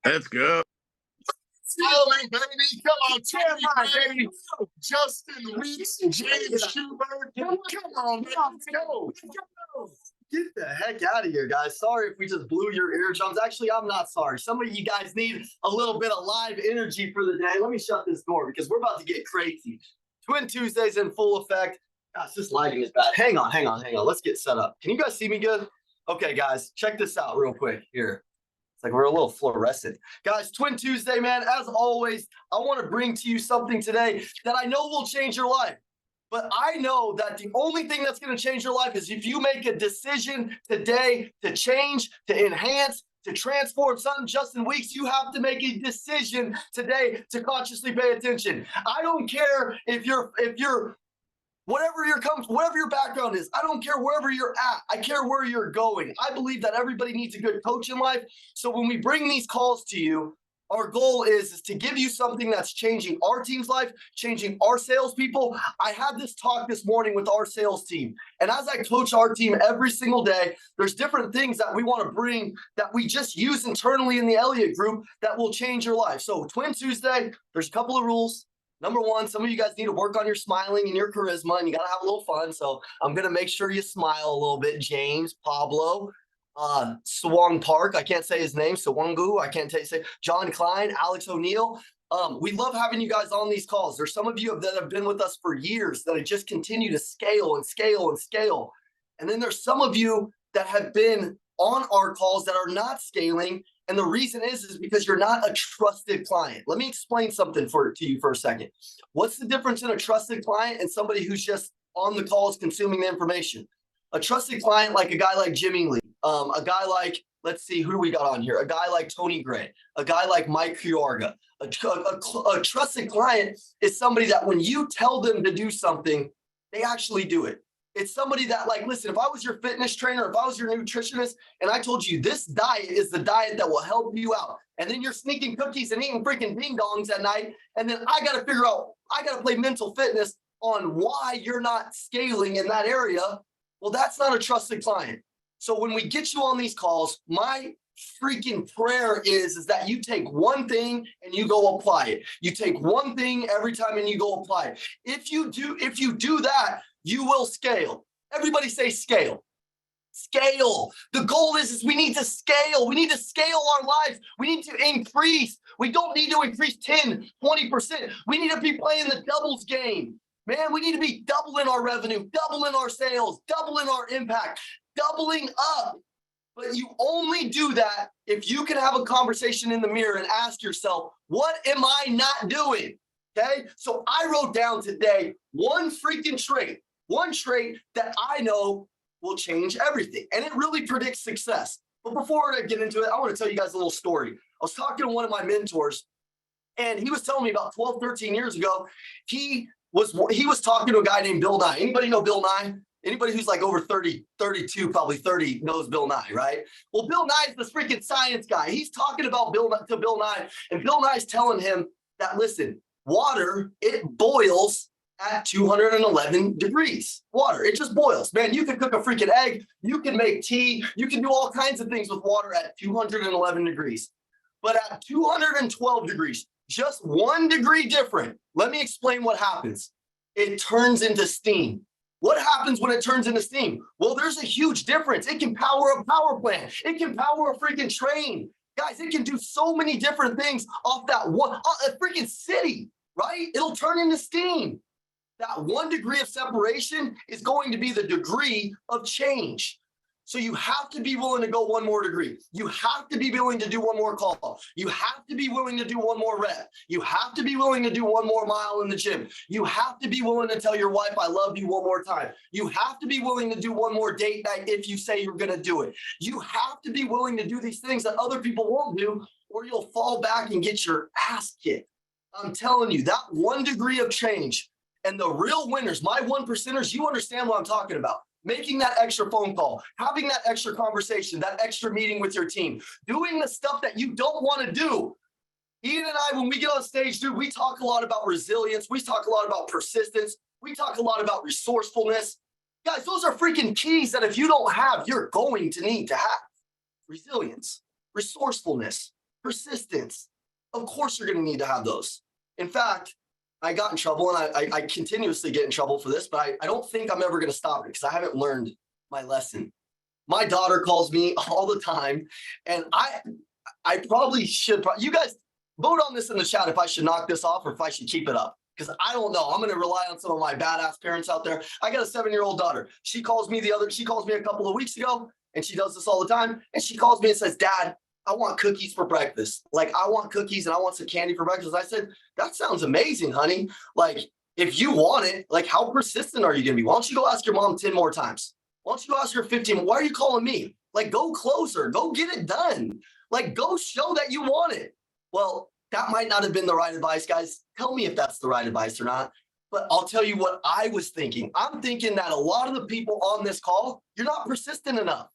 Let's go. Selling, baby. Come on, Tammy, baby. Justin Weeks, James Schubert. Come on, man. Let's go. Get the heck out of here, guys. Sorry if we just blew your eardrums. Actually, I'm not sorry. Some of you guys need a little bit of live energy for the day. Let me shut this door because we're about to get crazy. Twin Tuesdays in full effect. Gosh, this lighting is bad. Hang on. Let's get set up. Can you guys see me good? Okay, guys, check this out real quick here. It's like we're a little fluorescent. Guys, Twin Tuesday, man, as always, I want to bring to you something today that I know will change your life. But I know that the only thing that's going to change your life is if you make a decision today to change, to enhance, to transform something. Justin Weeks, you have to make a decision today to consciously pay attention. I don't care if you're whatever your background is, I don't care wherever you're at. I care where you're going. I believe that everybody needs a good coach in life. So when we bring these calls to you, our goal is to give you something that's changing our team's life, changing our salespeople. I had this talk this morning with our sales team. And as I coach our team every single day, there's different things that we want to bring that we just use internally in the Elliott Group that will change your life. So Twin Tuesday, there's a couple of rules. Number one, some of you guys need to work on your smiling and your charisma, and you got to have a little fun. So I'm going to make sure you smile a little bit. James, Pablo, Swang Park, I can't say his name. Swangu, I can't say John Klein, Alex O'Neill. We love having you guys on these calls. There's some of you that have been with us for years that have just continue to scale and scale and scale. And then there's some of you that have been on our calls that are not scaling. And the reason is because you're not a trusted client. Let me explain something to you for a second. What's the difference in a trusted client and somebody who's just on the calls consuming the information? A trusted client, like a guy like Jimmy Lee, a guy like, let's see, who do we got on here? A guy like Tony Gray, a guy like Mike Kyorga. A trusted client is somebody that when you tell them to do something, they actually do it. It's somebody that, like, listen, if I was your fitness trainer, if I was your nutritionist, and I told you this diet is the diet that will help you out, and then you're sneaking cookies and eating freaking ding dongs at night, and then I got to play mental fitness on why you're not scaling in that area. Well, that's not a trusted client. So when we get you on these calls, my freaking prayer is that you take one thing and you go apply it. You take one thing every time and you go apply it. If you do that, you will scale. Everybody say scale. Scale. The goal is we need to scale. We need to scale our lives. We need to increase. We don't need to increase 10, 20%. We need to be playing the doubles game. Man, we need to be doubling our revenue, doubling our sales, doubling our impact, doubling up. But you only do that if you can have a conversation in the mirror and ask yourself, what am I not doing? Okay? So I wrote down today one trait that I know will change everything. And it really predicts success. But before I get into it, I want to tell you guys a little story. I was talking to one of my mentors, and he was telling me about 12, 13 years ago, he was talking to a guy named Bill Nye. Anybody know Bill Nye? Anybody who's like over 30, 32, probably 30 knows Bill Nye, right? Well, Bill Nye is this freaking science guy. He's talking about Bill Nye, and Bill Nye's telling him that, listen, water, it boils at 211 degrees. Water, it just boils. Man, you can cook a freaking egg. You can make tea. You can do all kinds of things with water at 211 degrees. But at 212 degrees, just 1 degree different, let me explain what happens. It turns into steam. What happens when it turns into steam? Well, there's a huge difference. It can power a power plant. It can power a freaking train. Guys, it can do so many different things off that one, a freaking city, right? It'll turn into steam. That 1 degree of separation is going to be the degree of change. So you have to be willing to go 1 more degree. You have to be willing to do 1 more call. You have to be willing to do 1 more rep. You have to be willing to do 1 more mile in the gym. You have to be willing to tell your wife, I love you 1 more time. You have to be willing to do 1 more date night if you say you're going to do it. You have to be willing to do these things that other people won't do, or you'll fall back and get your ass kicked. I'm telling you, that 1 degree of change, and the real winners, my 1%ers, you understand what I'm talking about. Making that extra phone call, having that extra conversation, that extra meeting with your team, doing the stuff that you don't want to do. Ian and I, when we get on stage, dude, we talk a lot about resilience. We talk a lot about persistence. We talk a lot about resourcefulness. Guys, those are freaking keys that if you don't have, you're going to need to have. resilience, resourcefulness, persistence. Of course, you're going to need to have those. In fact, I got in trouble, and I continuously get in trouble for this, but I don't think I'm ever going to stop it because I haven't learned my lesson. My daughter calls me all the time, and I probably should. You guys vote on this in the chat if I should knock this off or if I should keep it up, because I don't know. I'm going to rely on some of my badass parents out there. I got a 7-year-old daughter. She calls me a couple of weeks ago, and she does this all the time. And she calls me and says, "Dad, I want cookies for breakfast. Like, I want cookies and I want some candy for breakfast." I said, "That sounds amazing, honey. Like, if you want it, like, how persistent are you going to be? Why don't you go ask your mom 10 more times? Why don't you go ask her 15? Why are you calling me? Like, go closer. Go get it done. Like, go show that you want it." Well, that might not have been the right advice, guys. Tell me if that's the right advice or not. But I'll tell you what I was thinking. I'm thinking that a lot of the people on this call, you're not persistent enough.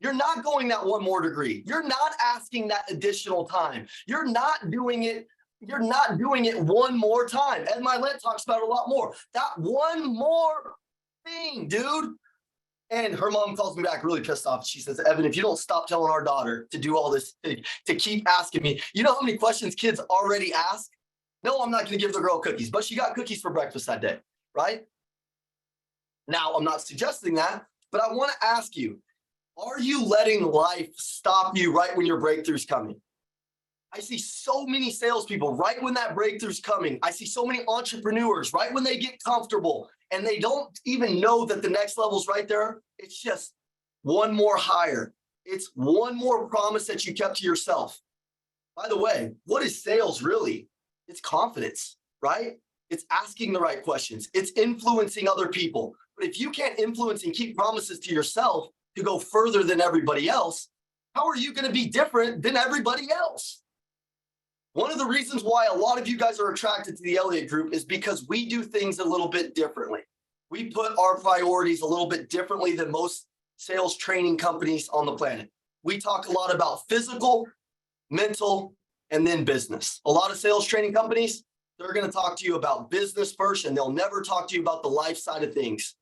You're not going that one more degree. You're not asking that additional time. You're not doing it. You're not doing it one more time. Ed Milet talks about it a lot more. That one more thing, dude. And her mom calls me back really pissed off. She says, "Evan, if you don't stop telling our daughter to do all this, to keep asking me, you know how many questions kids already ask? No, I'm not going to give the girl cookies." But she got cookies for breakfast that day, right? Now, I'm not suggesting that, but I want to ask you, are you letting life stop you right when your breakthrough's coming? I see so many salespeople right when that breakthrough's coming. I see so many entrepreneurs right when they get comfortable and they don't even know that the next level's right there. It's just one more higher. It's one more promise that you kept to yourself. By the way, what is sales really? It's confidence, right? It's asking the right questions. It's influencing other people. But if you can't influence and keep promises to yourself to go further than everybody else, how are you going to be different than everybody else? One of the reasons why a lot of you guys are attracted to the Elliott Group is because we do things a little bit differently. We put our priorities a little bit differently than most sales training companies on the planet. We talk a lot about physical, mental, and then business. A lot of sales training companies, they're going to talk to you about business first, and they'll never talk to you about the life side of things.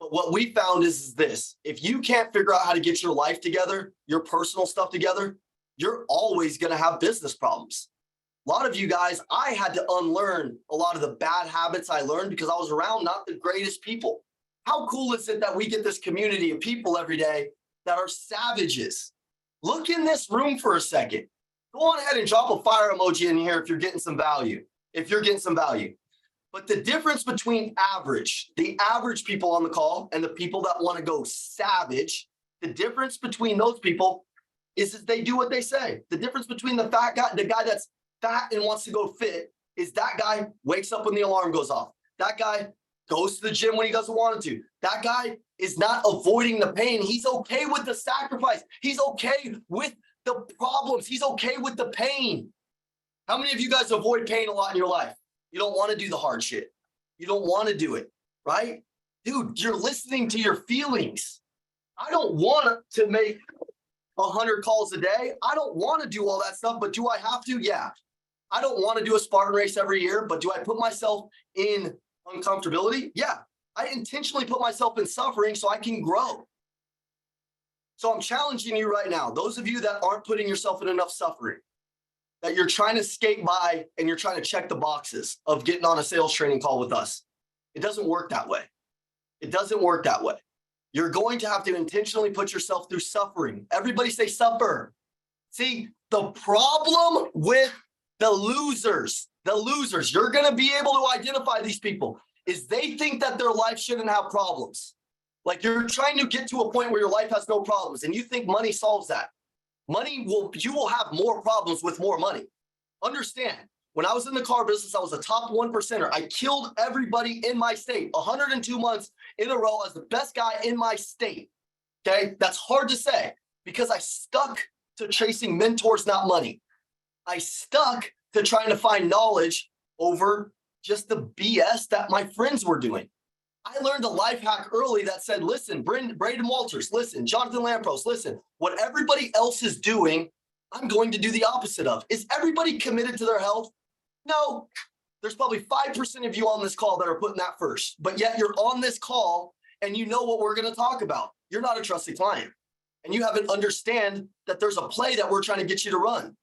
But what we found is this: if you can't figure out how to get your life together, your personal stuff together, you're always going to have business problems. A lot of you guys, I had to unlearn a lot of the bad habits I learned because I was around not the greatest people. How cool is it that we get this community of people every day that are savages? Look in this room for a second. Go on ahead and drop a fire emoji in here if you're getting some value. But the difference between the average people on the call and the people that want to go savage, the difference between those people is that they do what they say. The difference between the fat guy, the guy that's fat and wants to go fit, is that guy wakes up when the alarm goes off. That guy goes to the gym when he doesn't want to. That guy is not avoiding the pain. He's okay with the sacrifice. He's okay with the problems. He's okay with the pain. How many of you guys avoid pain a lot in your life? You don't want to do the hard shit. You don't want to do it, right? Dude, you're listening to your feelings. I don't want to make 100 calls a day. I don't want to do all that stuff, but do I have to? Yeah. I don't want to do a Spartan race every year, but do I put myself in uncomfortability? Yeah. I intentionally put myself in suffering so I can grow. So I'm challenging you right now, those of you that aren't putting yourself in enough suffering, that you're trying to skate by and you're trying to check the boxes of getting on a sales training call with us. It doesn't work that way. It doesn't work that way. You're going to have to intentionally put yourself through suffering. Everybody say suffer. See, the problem with the losers, you're going to be able to identify these people, is they think that their life shouldn't have problems. Like, you're trying to get to a point where your life has no problems and you think money solves that. You will have more problems with more money. Understand, when I was in the car business, I was a top 1%er. I killed everybody in my state, 102 months in a row as the best guy in my state. Okay, that's hard to say because I stuck to chasing mentors, not money. I stuck to trying to find knowledge over just the BS that my friends were doing. I learned a life hack early that said, listen, Braden Walters, listen, Jonathan Lampros, listen, what everybody else is doing, I'm going to do the opposite of. Is everybody committed to their health? No. There's probably 5% of you on this call that are putting that first, but yet you're on this call and you know what we're going to talk about. You're not a trusted client. and you haven't understand that there's a play that we're trying to get you to run.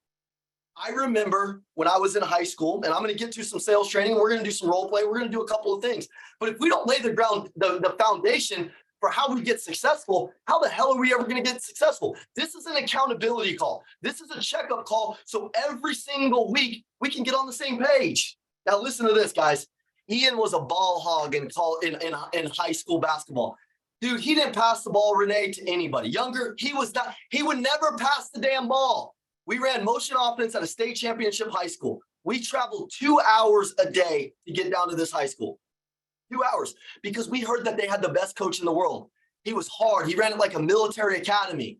I remember when I was in high school, and I'm going to get to some sales training. We're going to do some role play. We're going to do a couple of things. But if we don't lay the foundation for how we get successful, how the hell are we ever going to get successful? This is an accountability call. This is a checkup call. So every single week we can get on the same page. Now listen to this, guys. Ian was a ball hog in high school basketball. Dude, he didn't pass the ball, Renee, to anybody. Younger, he would never pass the damn ball. We ran motion offense at a state championship high school. We traveled 2 hours a day to get down to this high school. 2 hours, because we heard that they had the best coach in the world. He was hard. He ran it like a military academy.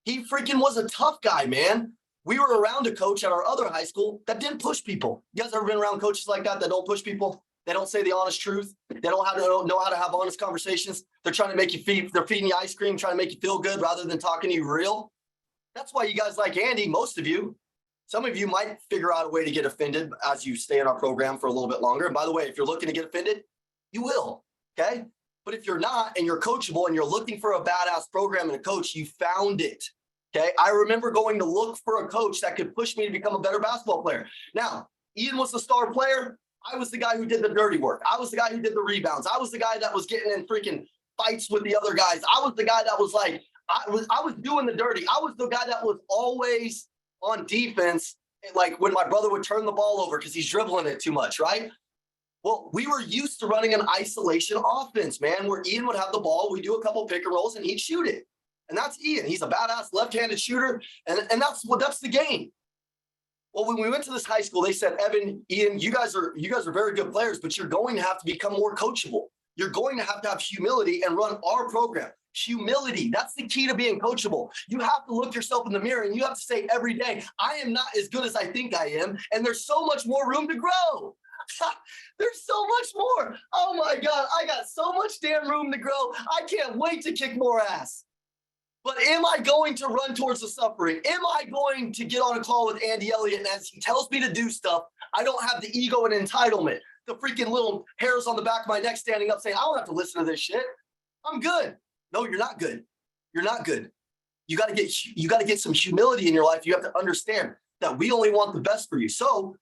He freaking was a tough guy, man. We were around a coach at our other high school that didn't push people. You guys ever been around coaches like that don't push people? They don't say the honest truth. They don't know how to have honest conversations. They're trying to make you they're feeding you ice cream, trying to make you feel good rather than talking to you real. That's why you guys like Andy, most of you. Some of you might figure out a way to get offended as you stay in our program for a little bit longer. And by the way, if you're looking to get offended, you will, okay? But if you're not and you're coachable and you're looking for a badass program and a coach, you found it, okay? I remember going to look for a coach that could push me to become a better basketball player. Now, Ian was the star player. I was the guy who did the dirty work. I was the guy who did the rebounds. I was the guy that was getting in freaking fights with the other guys. I was the guy that was like, I was doing the dirty. I was the guy that was always on defense, like when my brother would turn the ball over because he's dribbling it too much, right? Well, we were used to running an isolation offense, man, where Ian would have the ball, we do a couple pick and rolls, and he'd shoot it. And that's Ian. He's a badass left-handed shooter, and that's the game. Well, when we went to this high school, they said, Evan, Ian, you guys are very good players, but you're going to have to become more coachable. You're going to have humility and run our program. Humility, that's the key to being coachable. You have to look yourself in the mirror and you have to say every day, I am not as good as I think I am, and there's so much more room to grow. There's so much more. Oh my God, I got so much damn room to grow. I can't wait to kick more ass. But am I going to run towards the suffering? Am I going to get on a call with Andy Elliott and as he tells me to do stuff, I don't have the ego and entitlement, the freaking little hairs on the back of my neck standing up saying, I don't have to listen to this shit. I'm good. No, you're not good. You're not good. You got to get some humility in your life. You have to understand that we only want the best for you. So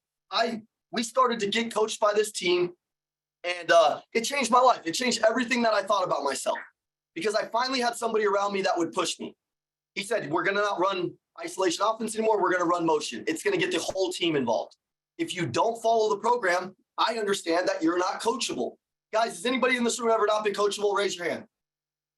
we started to get coached by this team, and it changed my life. It changed everything that I thought about myself because I finally had somebody around me that would push me. He said, we're going to not run isolation offense anymore. We're going to run motion. It's going to get the whole team involved. If you don't follow the program, I understand that you're not coachable. Guys, has anybody in this room ever not been coachable? Raise your hand.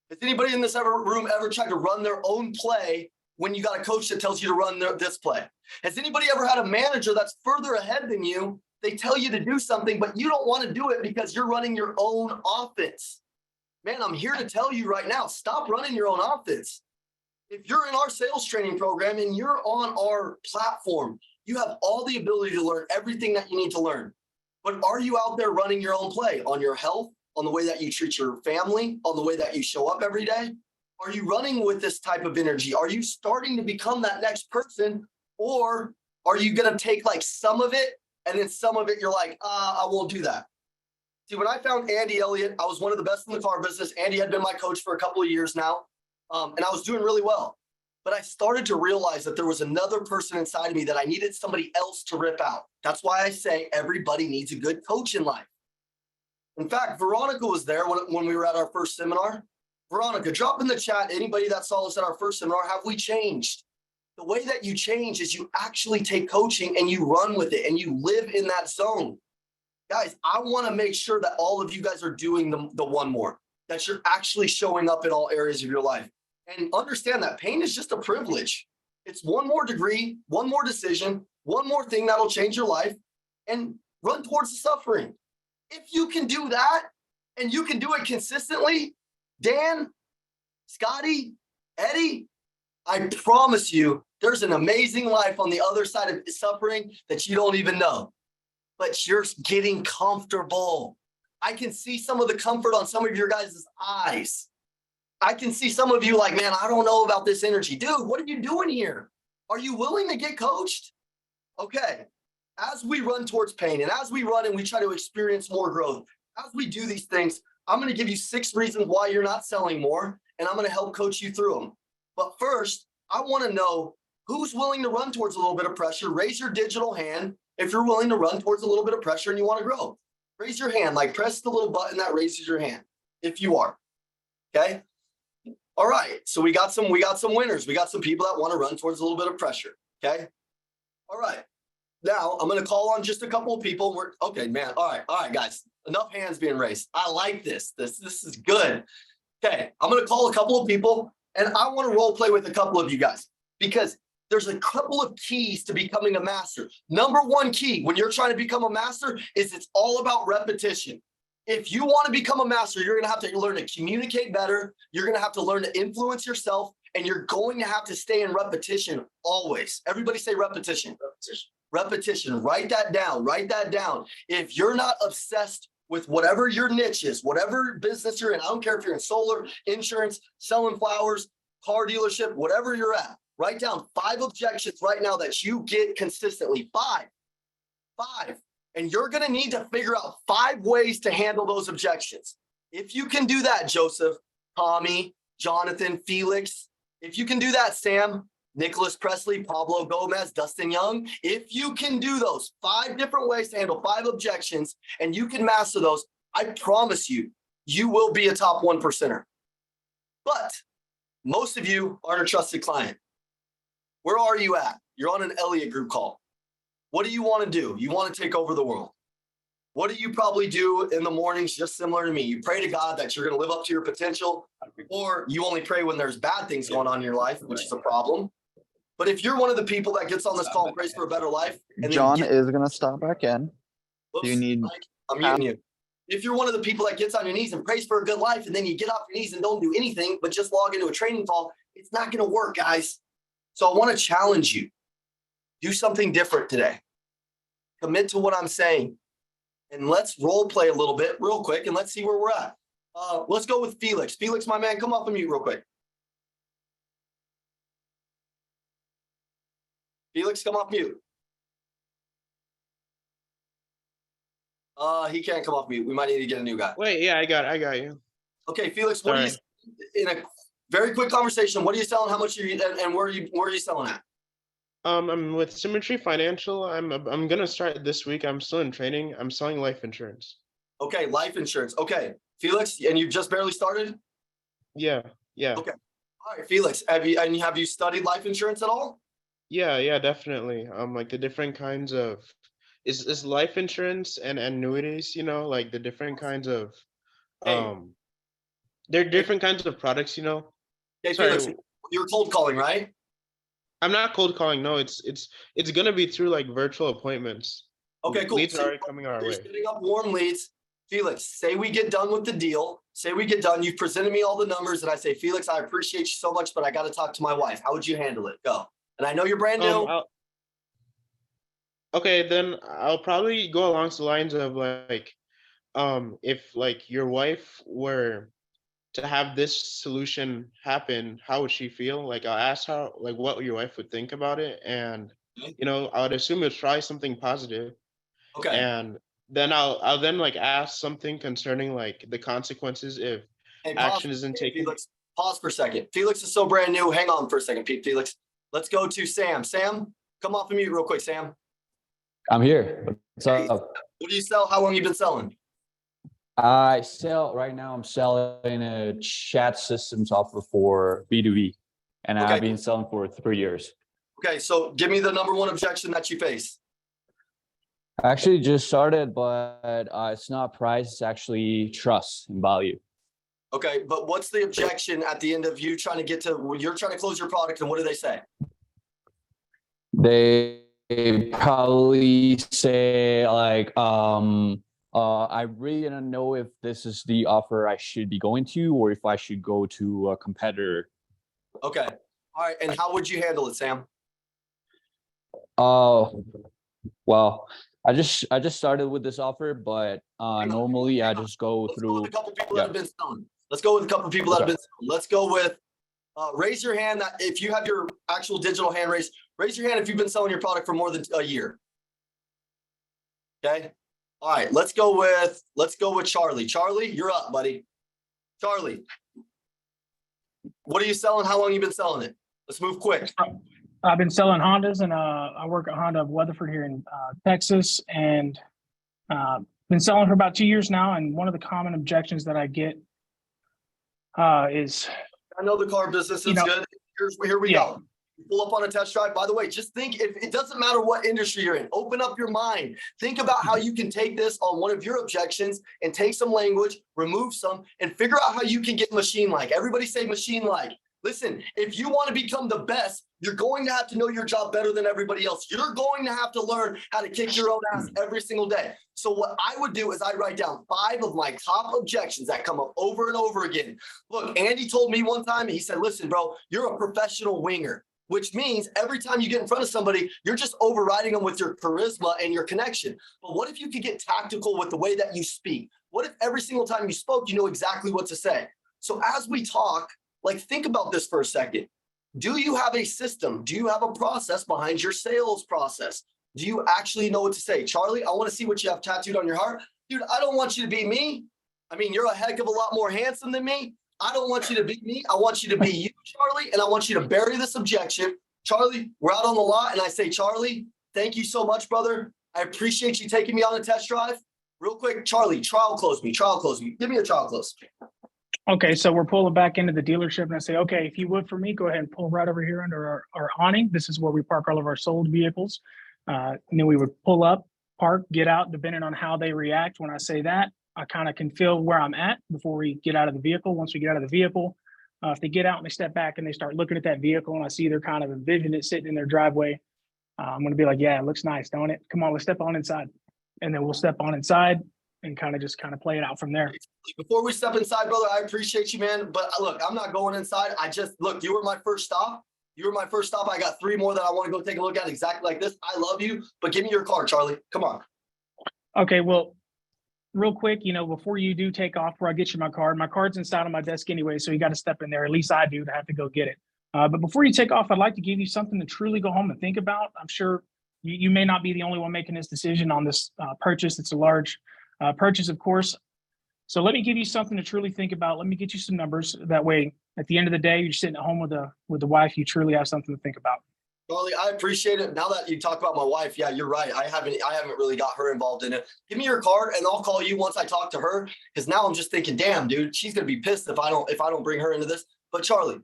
Has anybody in this room ever tried to run their own play when you got a coach that tells you to run this play? Has anybody ever had a manager that's further ahead than you? They tell you to do something, but you don't want to do it because you're running your own offense. Man, I'm here to tell you right now, stop running your own offense. If you're in our sales training program and you're on our platform, you have all the ability to learn everything that you need to learn. But are you out there running your own play on your health, on the way that you treat your family, on the way that you show up every day? Are you running with this type of energy? Are you starting to become that next person? Or are you going to take like some of it and then some of it you're like, I won't do that. See, when I found Andy Elliott, I was one of the best in the car business. Andy had been my coach for a couple of years now, and I was doing really well. But I started to realize that there was another person inside of me that I needed somebody else to rip out. That's why I say everybody needs a good coach in life. In fact, Veronica was there when we were at our first seminar. Veronica, drop in the chat, anybody that saw us at our first seminar, have we changed? The way that you change is you actually take coaching and you run with it and you live in that zone. Guys, I want to make sure that all of you guys are doing the one more, that you're actually showing up in all areas of your life. And understand that pain is just a privilege. It's one more degree, one more decision, one more thing that'll change your life, and run towards the suffering. If you can do that and you can do it consistently, Dan, Scotty, Eddie, I promise you there's an amazing life on the other side of suffering that you don't even know. But you're getting comfortable. I can see some of the comfort on some of your guys' eyes. I can see some of you like, man, I don't know about this energy. Dude, what are you doing here? Are you willing to get coached? Okay. As we run towards pain and as we run and we try to experience more growth, as we do these things, I'm going to give you 6 reasons why you're not selling more, and I'm going to help coach you through them. But first, I want to know who's willing to run towards a little bit of pressure. Raise your digital hand if you're willing to run towards a little bit of pressure and you want to grow. Raise your hand, like press the little button that raises your hand if you are. Okay. All right. So we got some winners. We got some people that want to run towards a little bit of pressure. Okay. All right. Now I'm going to call on just a couple of people. Okay, man. All right, guys. Enough hands being raised. I like this. This is good. Okay. I'm going to call a couple of people and I want to role play with a couple of you guys because there's a couple of keys to becoming a master. Number one key when you're trying to become a master is it's all about repetition. If you want to become a master, you're going to have to learn to communicate better. You're going to have to learn to influence yourself, and you're going to have to stay in repetition always. Everybody say repetition. Repetition. Write that down. Write that down. If you're not obsessed with whatever your niche is, whatever business you're in, I don't care if you're in solar, insurance, selling flowers, car dealership, whatever you're at, write down 5 objections right now that you get consistently. 5. And you're going to need to figure out 5 ways to handle those objections. If you can do that, Joseph, Tommy, Jonathan, Felix, if you can do that, Sam, Nicholas Presley, Pablo Gomez, Dustin Young, if you can do those 5 different ways to handle 5 objections and you can master those, I promise you, you will be a top 1%er. But most of you aren't a trusted client. Where are you at? You're on an Elliott Group call. What do you want to do? You want to take over the world. What do you probably do in the mornings just similar to me? You pray to God that you're going to live up to your potential, or you only pray when there's bad things going on in your life, which is a problem. But if you're one of the people that gets on this call and prays for a better life, and John is going to stop back in. Oops, You need. I'm muting you. If you're one of the people that gets on your knees and prays for a good life, and then you get off your knees and don't do anything, but just log into a training call, it's not going to work, guys. So I want to challenge you. Do something different today. Commit to what I'm saying. And let's role play a little bit real quick and let's see where we're at. Let's go with Felix. Felix, my man, come off of mute real quick. Felix, come off mute. He can't come off mute. We might need to get a new guy. Wait, yeah, I got you. Okay, Felix, what are you, in a very quick conversation, what are you selling? How much are you, and where are you selling at? I'm with Symmetry Financial. I'm gonna start this week. I'm still in training. I'm selling life insurance. Okay, life insurance. Okay, Felix, and you just barely started? Yeah. Okay. All right, Felix, have you studied life insurance at all? Yeah, definitely. Like the different kinds of is life insurance and annuities, like the different kinds of there are different kinds of products, Okay, Sorry. Felix, you're cold calling, right? I'm not cold calling. No, it's gonna be through like virtual appointments. Okay, cool. Leads are already coming our You're way. setting up warm leads. Felix, say we get done with the deal. Say we get done. You've presented me all the numbers, and I say, Felix, I appreciate you so much, but I got to talk to my wife. How would you handle it? Go. And I know you're brand new. Okay, then I'll probably go along the lines of like, if like your wife were to have this solution happen, how would she feel? Like I'll ask her like what your wife would think about it, and I would assume it's probably something positive. Okay. And then I'll then like ask something concerning like the consequences if action isn't taken. Felix, pause for a second. Felix is so brand new. Hang on for a second, Felix. Let's go to Sam. Sam, come off of mute real quick, Sam. I'm here. What's up? What do you sell? How long you been selling? I sell right now. I'm selling a chat system software for B2B, and Okay. I've been selling for 3 years. Okay, so give me the number one objection that you face. I actually just started, but it's not price. It's actually trust and value. Okay, but what's the objection at the end of you trying to get to when you're trying to close your product, and what do they say? They probably say like, I really don't know if this is the offer I should be going to, or if I should go to a competitor. Okay, all right, and how would you handle it, Sam? Well, I just started with this offer, but normally I just go Let's through. go with a couple people that have been selling. Let's go with a couple people that have been selling. Let's go with, raise your hand that if you have your actual digital hand raised, raise your hand if you've been selling your product for more than a year. Okay. All right, let's go with Charlie. Charlie, you're up, buddy. Charlie. What are you selling? How long you been selling it? Let's move quick. I've been selling Hondas, and I work at Honda of Weatherford here in Texas, and been selling for about 2 years now. And one of the common objections that I get is, I know the car business is good. Here we go. Pull up on a test drive. By the way, just think, if it doesn't matter what industry you're in, open up your mind. Think about how you can take this on one of your objections and take some language, remove some, and figure out how you can get machine-like. Everybody say machine-like. Listen, if you want to become the best, you're going to have to know your job better than everybody else. You're going to have to learn how to kick your own ass every single day. So what I would do is I write down 5 of my top objections that come up over and over again. Look, Andy told me one time, he said, listen, bro, you're a professional winger, which means every time you get in front of somebody, you're just overriding them with your charisma and your connection. But what if you could get tactical with the way that you speak? What if every single time you spoke, you know exactly what to say? So as we talk, like, think about this for a second. Do you have a system? Do you have a process behind your sales process? Do you actually know what to say? Charlie, I want to see what you have tattooed on your heart. Dude, I don't want you to be me. I mean, you're a heck of a lot more handsome than me. I don't want you to be me. I want you to be you, Charlie, and I want you to bury this objection. Charlie, we're out on the lot, and I say, Charlie, thank you so much, brother. I appreciate you taking me on a test drive. Real quick, Charlie, trial close me. Give me a trial close. okay, so we're pulling back into the dealership, and I say, okay, if you would for me, go ahead and pull right over here under our awning. This is where we park all of our sold vehicles. And then we would pull up, park, get out, depending on how they react. When I say that, I kind of can feel where I'm at before we get out of the vehicle. Once we get out of the vehicle, if they get out and they step back and they start looking at that vehicle and I see they're kind of envisioning it sitting in their driveway, I'm going to be like, yeah, it looks nice, don't it? Come on, let's step on inside. And then we'll step on inside and kind of play it out from there. Before we step inside, brother, I appreciate you, man. But look, I'm not going inside. Look, you were my first stop. I got 3 more that I want to go take a look at exactly like this. I love you, but give me your car, Charlie. Come on. Okay, well, real quick, before you do take off, where I get you my card's inside of my desk anyway, so you got to step in there. At least I do to have to go get it. But before you take off, I'd like to give you something to truly go home and think about. I'm sure you may not be the only one making this decision on this purchase. It's a large purchase, of course. So let me give you something to truly think about. Let me get you some numbers. That way, at the end of the day, you're sitting at home with the wife. You truly have something to think about. Charlie, I appreciate it. Now that you talk about my wife, yeah, you're right. I haven't really got her involved in it. Give me your card and I'll call you once I talk to her. Because now I'm just thinking, damn, dude, she's gonna be pissed if I don't bring her into this. But Charlie,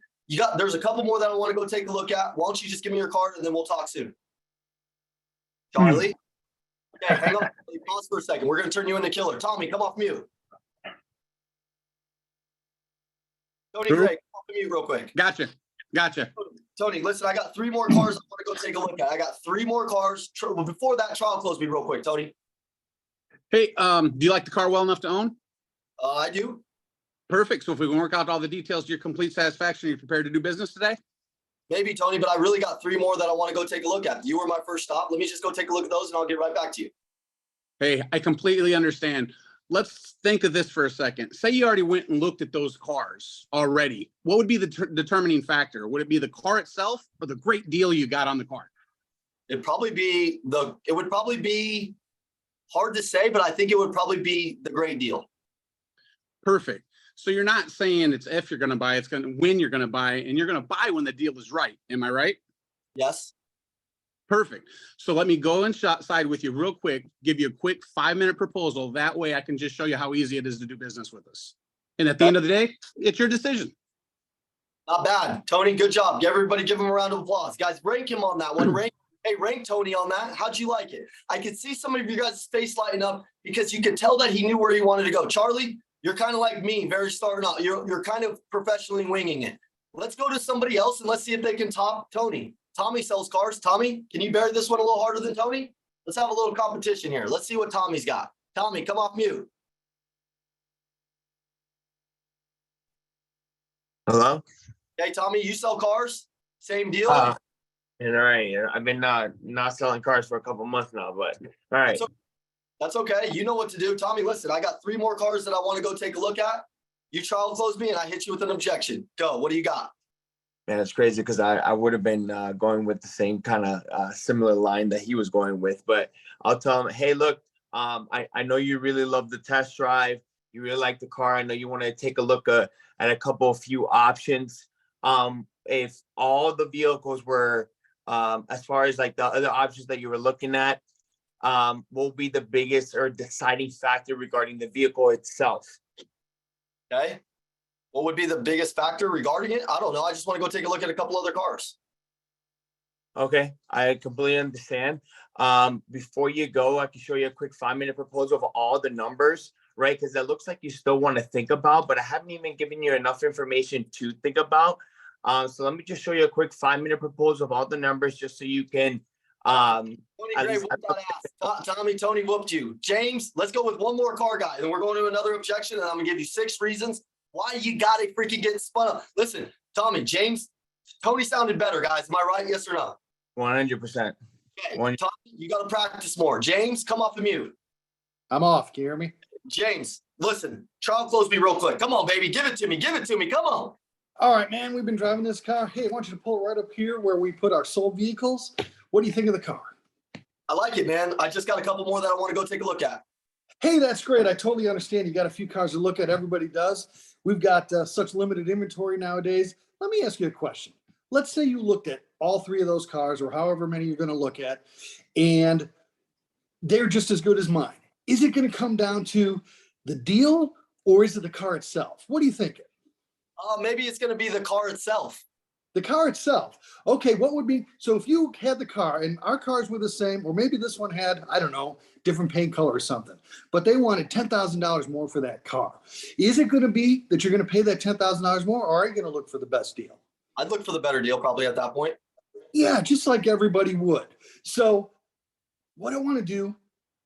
there's a couple more that I want to go take a look at. Why don't you just give me your card and then we'll talk soon. Charlie? Okay, hang on. Pause for a second. We're gonna turn you into killer. Tommy, come off mute. Tony Gray, come off mute real quick. Gotcha. Tony, listen, I got 3 more cars I want to go take a look at. I got 3 more cars. Before that, trial close me real quick, Tony. Hey, do you like the car well enough to own? I do. Perfect. So if we can work out all the details to your complete satisfaction, are you prepared to do business today? Maybe, Tony, but I really got 3 more that I want to go take a look at. You were my first stop. Let me just go take a look at those and I'll get right back to you. Hey, I completely understand. Let's think of this for a second. Say you already went and looked at those cars already. What would be the determining factor? Would it be the car itself or the great deal you got on the car? It would probably be hard to say, but I think it would probably be the great deal. Perfect. So you're not saying it's if you're going to buy, it's going to when you're going to buy, and you're going to buy when the deal is right. Am I right? Yes. Perfect. So let me go inside with you real quick, give you a quick 5-minute proposal. That way I can just show you how easy it is to do business with us. And at the end of the day, it's your decision. Not bad. Tony, good job. Everybody give him a round of applause. Guys, rank him on that one. Rank Tony on that. How'd you like it? I could see some of you guys' face lighting up because you could tell that he knew where he wanted to go. Charlie, you're kind of like me, very starting out. You're kind of professionally winging it. Let's go to somebody else and let's see if they can top Tony. Tommy sells cars. Tommy, can you bury this one a little harder than Tony? Let's have a little competition here. Let's see what Tommy's got. Tommy, come off mute. Hello? Hey, Tommy, you sell cars? Same deal? All right. I've been not selling cars for a couple months now, but all right. That's okay. You know what to do. Tommy, listen, I got 3 more cars that I want to go take a look at. You trial close me and I hit you with an objection. Go. What do you got? Man, it's crazy because I would have been going with the same kind of similar line that he was going with, but I'll tell him, hey, look, I know you really love the test drive. You really like the car. I know you want to take a look at a few options. if all the vehicles were, as far as like the other options that you were looking at, what will be the biggest or deciding factor regarding the vehicle itself? Okay. What would be the biggest factor regarding it? I don't know. I just want to go take a look at a couple other cars. Okay, I completely understand. Before you go, I can show you a quick 5-minute proposal of all the numbers, right? Because it looks like you still want to think about, but I haven't even given you enough information to think about. So let me just show you a quick 5-minute proposal of all the numbers just so you can Tony at Gray least- whooped that ass. Tony whooped you. James, let's go with one more car guy. And we're going to another objection, and I'm gonna give you 6 reasons why you gotta freaking get spun up. Listen, Tommy, James, Tony sounded better, guys. Am I right? Yes or no? 100%. Okay, Tommy, you gotta practice more. James, come off the mute. I'm off. Can you hear me? James, listen, trial close me real quick. Come on, baby. Give it to me. Give it to me. Come on. All right, man. We've been driving this car. Hey, I want you to pull right up here where we put our sold vehicles. What do you think of the car? I like it, man. I just got a couple more that I want to go take a look at. Hey, that's great. I totally understand. You got a few cars to look at. Everybody does. We've got such limited inventory nowadays. Let me ask you a question. Let's say you looked at all 3 of those cars, or however many you're going to look at, and they're just as good as mine. Is it going to come down to the deal, or is it the car itself? What do you think? Maybe it's going to be the car itself. The car itself. Okay, what would be, so if you had the car and our cars were the same, or maybe this one had, I don't know, different paint color or something, but they wanted $10,000 more for that car. Is it going to be that you're going to pay that $10,000 more, or are you going to look for the best deal? I'd look for the better deal probably at that point. Yeah, just like everybody would. So what I want to do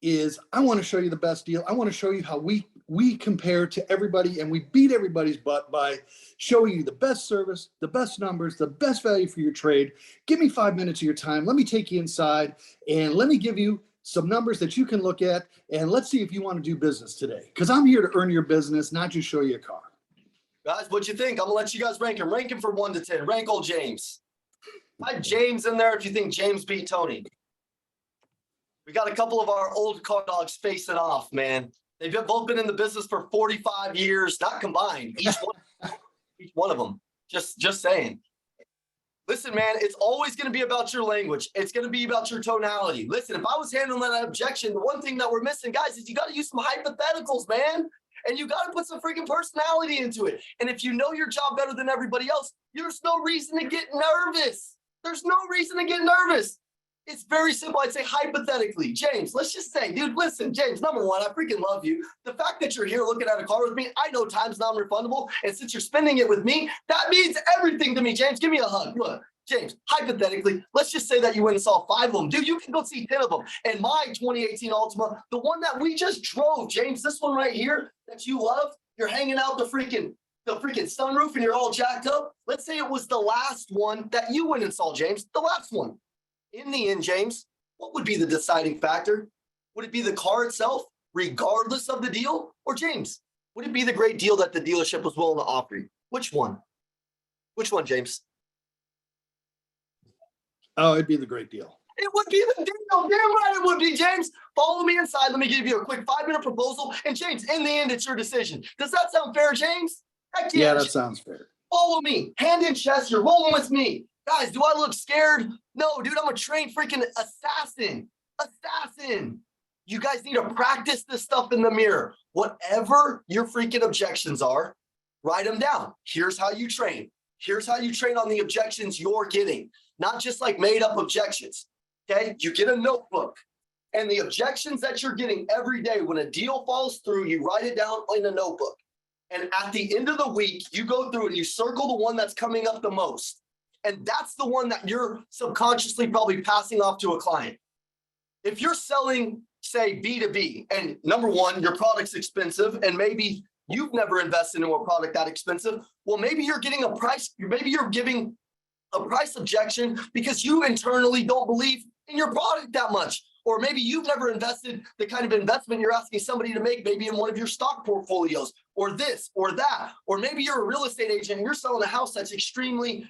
is I want to show you the best deal. I want to show you how we compare to everybody, and we beat everybody's butt by showing you the best service, the best numbers, the best value for your trade. Give me 5 minutes of your time. Let me take you inside and let me give you some numbers that you can look at, and let's see if you want to do business today. Because I'm here to earn your business, not just show you a car. Guys, what you think? I'm gonna let you guys rank him. Rank him from 1 to 10. Rank old James. Type James in there if you think James beat Tony. We got a couple of our old car dogs facing off, man. They've both been in the business for 45 years, not combined. Each one of them. Just saying. Listen, man, it's always going to be about your language. It's going to be about your tonality. Listen, if I was handling that objection, the one thing that we're missing, guys, is you got to use some hypotheticals, man. And you got to put some freaking personality into it. And if you know your job better than everybody else, there's no reason to get nervous. There's no reason to get nervous. It's very simple. I'd say hypothetically, James, let's just say, dude, listen, James, number one, I freaking love you. The fact that you're here looking at a car with me, I know time's non-refundable. And since you're spending it with me, that means everything to me. James, give me a hug. Look, James, hypothetically, let's just say that you went and saw 5 of them. Dude, you can go see 10 of them. And my 2018 Altima, the one that we just drove, James, this one right here that you love, you're hanging out the freaking sunroof and you're all jacked up. Let's say it was the last one that you went and saw, James, the last one. In the end, James, what would be the deciding factor? Would it be the car itself, regardless of the deal? Or James, would it be the great deal that the dealership was willing to offer you? Which one? Which one, James? Oh, it'd be the great deal. It would be the deal. Damn right it would be, James. Follow me inside. Let me give you a quick 5-minute proposal. And James, in the end, it's your decision. Does that sound fair, James? Heck Yeah, that James. sounds fair. Follow me. Hand in chest. You're rolling with me. Guys, do I look scared? No, dude, I'm a trained freaking assassin. Assassin. You guys need to practice this stuff in the mirror. Whatever your freaking objections are, write them down. Here's how you train. Here's how you train on the objections you're getting. Not just like made up objections. Okay? You get a notebook. And the objections that you're getting every day when a deal falls through, you write it down in a notebook. And at the end of the week, you go through and you circle the one that's coming up the most. And that's the one that you're subconsciously probably passing off to a client. If you're selling, say, B2B, and number one, your product's expensive, and maybe you've never invested in a product that expensive, well, maybe you're getting a price, maybe you're giving a price objection because you internally don't believe in your product that much. Or maybe you've never invested the kind of investment you're asking somebody to make, maybe in one of your stock portfolios, or this, or that. Or maybe you're a real estate agent and you're selling a house that's extremely,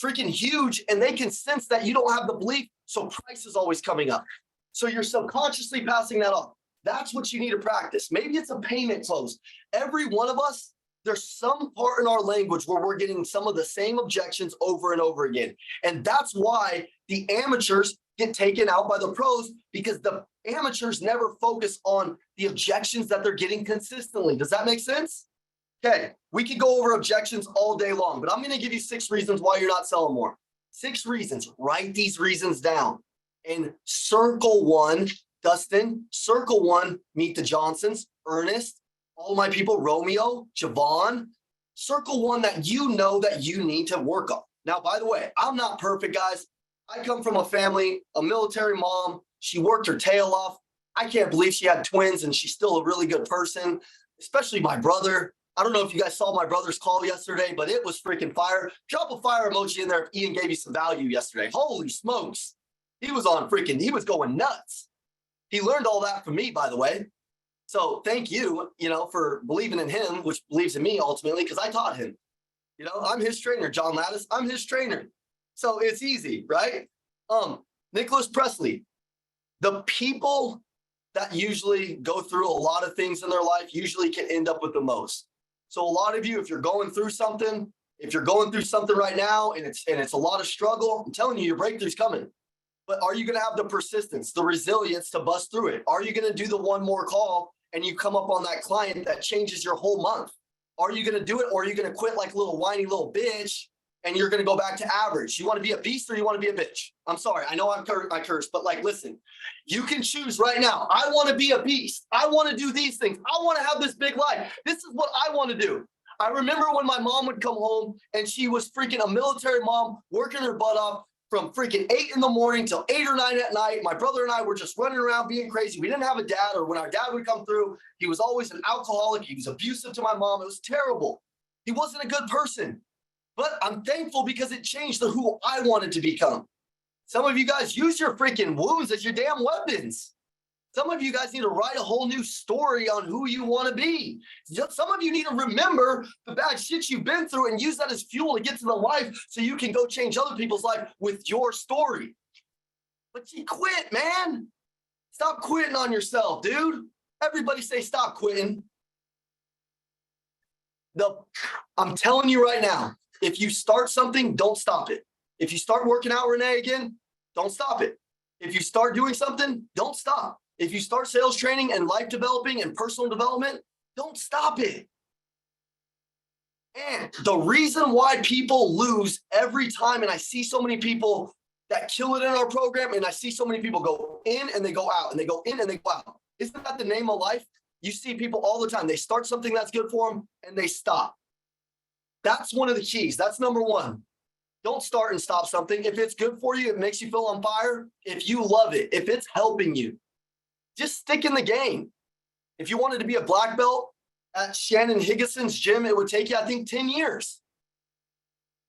freaking huge, and they can sense that you don't have the belief, so price is always coming up. So you're subconsciously passing that off. That's what you need to practice. Maybe it's a payment close. Every one of us There's some part in our language where we're getting some of the same objections over and over again. And that's why the amateurs get taken out by the pros, because the amateurs never focus on the objections that they're getting consistently. Does that make sense? Okay, we could go over objections all day long, but I'm going to give you 6 reasons why you're not selling more. 6 reasons. Write these reasons down. And circle 1, Dustin, circle 1, meet the Johnsons, Ernest, all my people, Romeo, Javon, circle 1 that you know that you need to work on. Now, by the way, I'm not perfect, guys. I come from a family, a military mom. She worked her tail off. I can't believe she had twins and she's still a really good person, especially my brother. I don't know if you guys saw my brother's call yesterday, but it was freaking fire. Drop a fire emoji in there if Ian gave you some value yesterday. Holy smokes. He was going nuts. He learned all that from me, by the way. So thank you, for believing in him, which believes in me ultimately, because I taught him. I'm his trainer, John Lattis. I'm his trainer. So it's easy, right? Nicholas Presley, the people that usually go through a lot of things in their life usually can end up with the most. So a lot of you, if you're going through something right now and it's a lot of struggle, I'm telling you, your breakthrough's coming. But are you going to have the persistence, the resilience to bust through it? Are you going to do the one more call and you come up on that client that changes your whole month? Are you going to do it, or are you going to quit like a little whiny little bitch and you're going to go back to average? You want to be a beast or you want to be a bitch? I'm sorry. I know I curse, but listen, you can choose right now. I want to be a beast. I want to do these things. I want to have this big life. This is what I want to do. I remember when my mom would come home and she was freaking a military mom working her butt off from freaking 8 in the morning till 8 or 9 at night. My brother and I were just running around being crazy. We didn't have a dad, or when our dad would come through, he was always an alcoholic. He was abusive to my mom. It was terrible. He wasn't a good person. But I'm thankful because it changed to who I wanted to become. Some of you guys use your freaking wounds as your damn weapons. Some of you guys need to write a whole new story on who you want to be. Some of you need to remember the bad shit you've been through and use that as fuel to get to the life so you can go change other people's life with your story. But you quit, man. Stop quitting on yourself, dude. Everybody say stop quitting. I'm telling you right now, if you start something, don't stop it. If you start working out, Renee, again, don't stop it. If you start doing something, don't stop. If you start sales training and life developing and personal development, don't stop it. And the reason why people lose every time, and I see so many people that kill it in our program, and I see so many people go in and they go out, and they go in and they go out. Isn't that the name of life? You see people all the time. They start something that's good for them and they stop. That's one of the keys. That's number 1. Don't start and stop something. If it's good for you, it makes you feel on fire. If you love it, if it's helping you, just stick in the game. If you wanted to be a black belt at Shannon Higginson's gym, it would take you, I think, 10 years.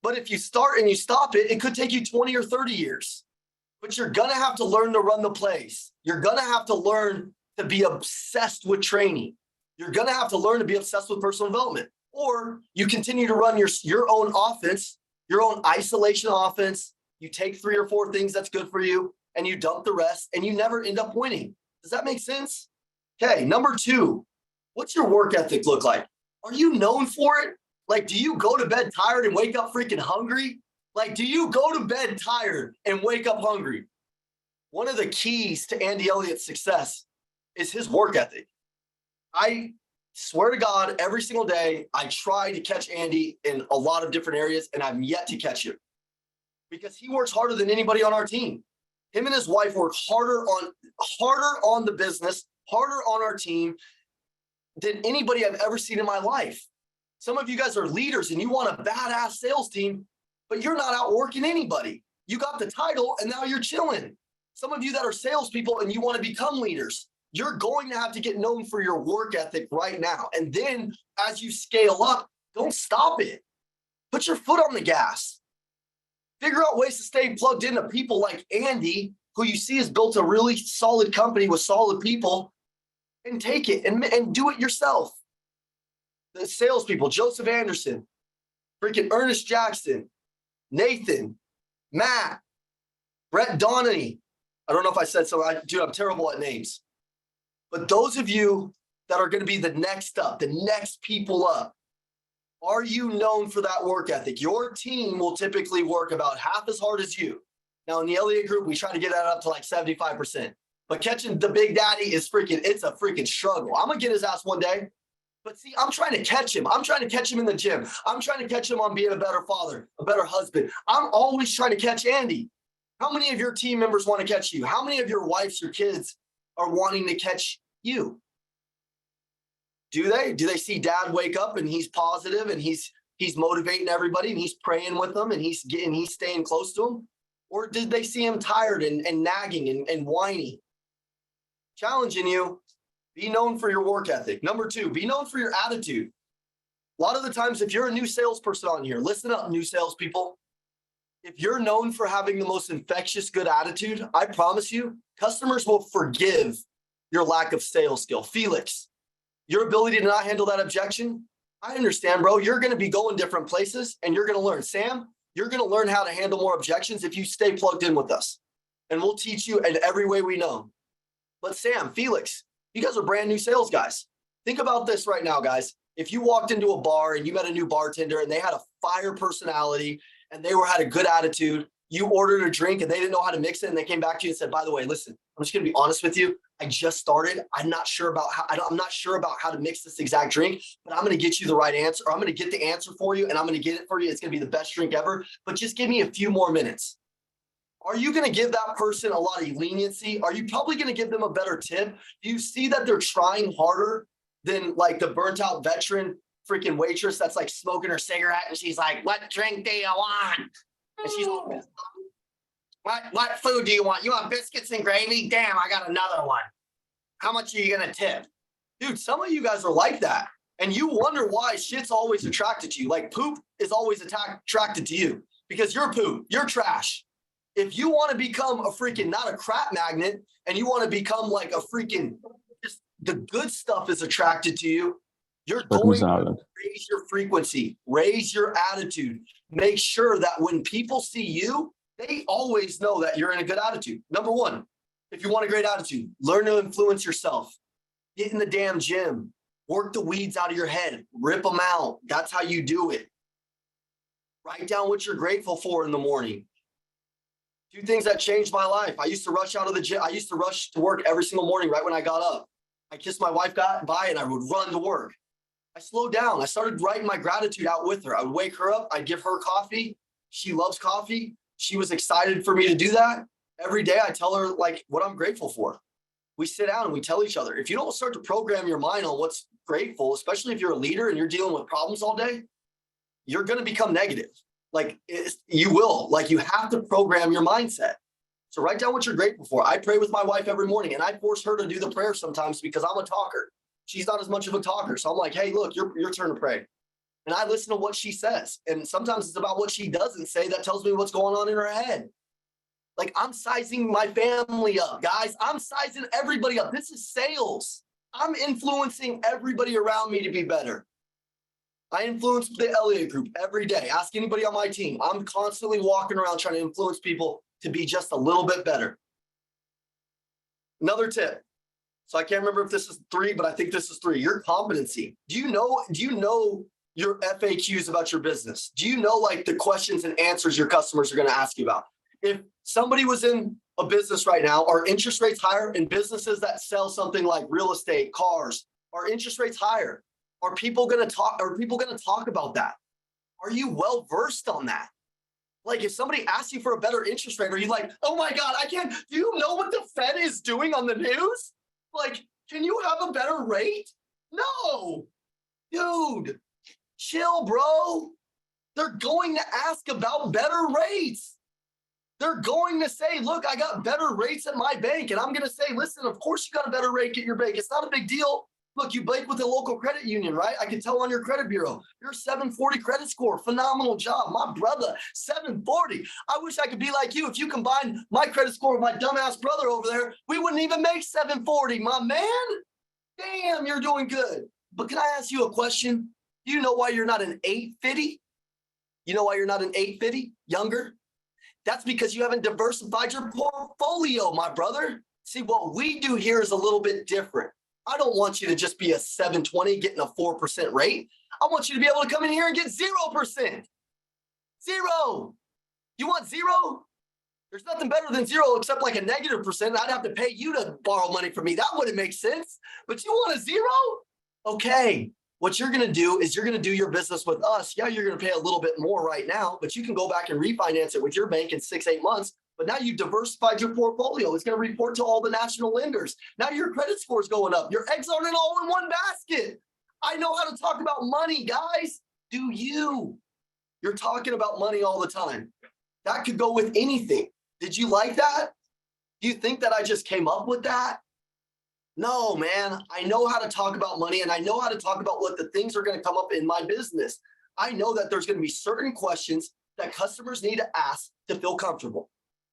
But if you start and you stop it, it could take you 20 or 30 years. But you're going to have to learn to run the plays. You're going to have to learn to be obsessed with training. You're going to have to learn to be obsessed with personal development. Or you continue to run your own offense, your own isolation offense. You take 3 or 4 things that's good for you and you dump the rest and you never end up winning. Does that make sense? Okay, number 2, what's your work ethic look like? Are you known for it? Do you go to bed tired and wake up freaking hungry? Do you go to bed tired and wake up hungry? One of the keys to Andy Elliott's success is his work ethic. I swear to God, every single day, I try to catch Andy in a lot of different areas, and I'm yet to catch him because he works harder than anybody on our team. Him and his wife work harder on the business, harder on our team than anybody I've ever seen in my life. Some of you guys are leaders and you want a badass sales team, but you're not out working anybody. You got the title and now you're chilling. Some of you that are salespeople and you want to become leaders, you're going to have to get known for your work ethic right now. And then as you scale up, don't stop it. Put your foot on the gas. Figure out ways to stay plugged into people like Andy, who you see has built a really solid company with solid people, and take it and do it yourself. The salespeople, Joseph Anderson, freaking Ernest Jackson, Nathan, Matt, Brett Donahue. I don't know if I said so. Dude, I'm terrible at names. But those of you that are going to be the next up, the next people up, Are you known for that work ethic? Your team will typically work about half as hard as you. Now, in the Elliott group, we try to get that up to like 75%. But catching the big daddy is it's a freaking struggle. I'm going to get his ass one day. But see, I'm trying to catch him. I'm trying to catch him in the gym. I'm trying to catch him on being a better father, a better husband. I'm always trying to catch Andy. How many of your team members want to catch you? How many of your wives, your kids are wanting to catch you? Do they? Do they see dad wake up and he's positive and he's motivating everybody and he's praying with them and he's staying close to them? Or did they see him tired and nagging and whiny? Challenging you. Be known for your work ethic. Number 2, be known for your attitude. A lot of the times, if you're a new salesperson on here, listen up, new salespeople. If you're known for having the most infectious good attitude, I promise you, customers will forgive your lack of sales skill. Felix, your ability to not handle that objection, I understand, bro. You're going to be going different places and you're going to learn. Sam, you're going to learn how to handle more objections if you stay plugged in with us. And we'll teach you in every way we know. But Sam, Felix, you guys are brand new sales guys. Think about this right now, guys. If you walked into a bar and you met a new bartender and they had a fire personality and they had a good attitude, you ordered a drink and they didn't know how to mix it and they came back to you and said, by the way, listen, I'm just going to be honest with you. I just started. I'm not sure about how to mix this exact drink, but I'm going to get you the right answer. Or I'm going to get the answer for you and I'm going to get it for you. It's going to be the best drink ever, but just give me a few more minutes. Are you going to give that person a lot of leniency? Are you probably going to give them a better tip? Do you see that they're trying harder than like the burnt out veteran freaking waitress that's like smoking her cigarette and she's like, what drink do you want? And she's like, what food do you want? You want biscuits and gravy? Damn, I got another one. How much are you going to tip? Dude, some of you guys are like that. And you wonder why shit's always attracted to you. Like poop is always attracted to you because you're poop, you're trash. If you want to become a freaking, not a crap magnet, and you want to become like a freaking, just the good stuff is attracted to you, you're going to raise your frequency, raise your attitude. Make sure that when people see you, they always know that you're in a good attitude. Number 1, if you want a great attitude, learn to influence yourself. Get in the damn gym. Work the weeds out of your head. Rip them out. That's how you do it. Write down what you're grateful for in the morning. 2 things that changed my life. I used to rush out of the gym. I used to rush to work every single morning right when I got up. I kissed my wife goodbye and I would run to work. I slowed down. I started writing my gratitude out with her. I would wake her up. I'd give her coffee. She loves coffee. She was excited for me to do that. Every day I tell her like what I'm grateful for. We sit down and we tell each other. If you don't start to program your mind on what's grateful, especially if you're a leader and you're dealing with problems all day, you're going to become negative. Like you will, like you have to program your mindset. So write down what you're grateful for. I pray with my wife every morning and I force her to do the prayer sometimes because I'm a talker. She's not as much of a talker. So I'm like, hey, look, your turn to pray. And I listen to what she says. And sometimes it's about what she doesn't say that tells me what's going on in her head. Like I'm sizing my family up, guys. I'm sizing everybody up. This is sales. I'm influencing everybody around me to be better. I influence the Elliott group every day. Ask anybody on my team. I'm constantly walking around trying to influence people to be just a little bit better. Another tip. So I can't remember if this is 3, but I think this is 3. Your competency. Do you know your FAQs about your business? Do you know like the questions and answers your customers are going to ask you about? If somebody was in a business right now, are interest rates higher in businesses that sell something like real estate, cars? Are interest rates higher? Are people going to talk about that? Are you well versed on that? Like if somebody asks you for a better interest rate, are you like, oh my God, I can't, do you know what the Fed is doing on the news? Like, can you have a better rate? No, dude, chill, bro. They're going to ask about better rates. They're going to say, look, I got better rates at my bank. And I'm going to say, listen, of course you got a better rate at your bank. It's not a big deal. Look, you bank with a local credit union, right? I can tell on your credit bureau. You're 740 credit score. Phenomenal job. My brother, 740. I wish I could be like you. If you combine my credit score with my dumbass brother over there, we wouldn't even make 740, my man. Damn, you're doing good. But can I ask you a question? Do you know why you're not an 850? You know why you're not an 850? Younger? That's because you haven't diversified your portfolio, my brother. See, what we do here is a little bit different. I don't want you to just be a 720 getting a 4% rate. I want you to be able to come in here and get 0%. Zero. You want zero? There's nothing better than zero except like a -%. I'd have to pay you to borrow money from me. That wouldn't make sense. But you want a zero? Okay. What you're going to do is you're going to do your business with us. Yeah, you're going to pay a little bit more right now, but you can go back and refinance it with your bank in 6-8 months. But now you've diversified your portfolio. It's going to report to all the national lenders. Now your credit score is going up. Your eggs aren't all in one basket. I know how to talk about money, guys. Do you? You're talking about money all the time. That could go with anything. Did you like that? Do you think that I just came up with that? No, man. I know how to talk about money, and I know how to talk about what the things are going to come up in my business. I know that there's going to be certain questions that customers need to ask to feel comfortable.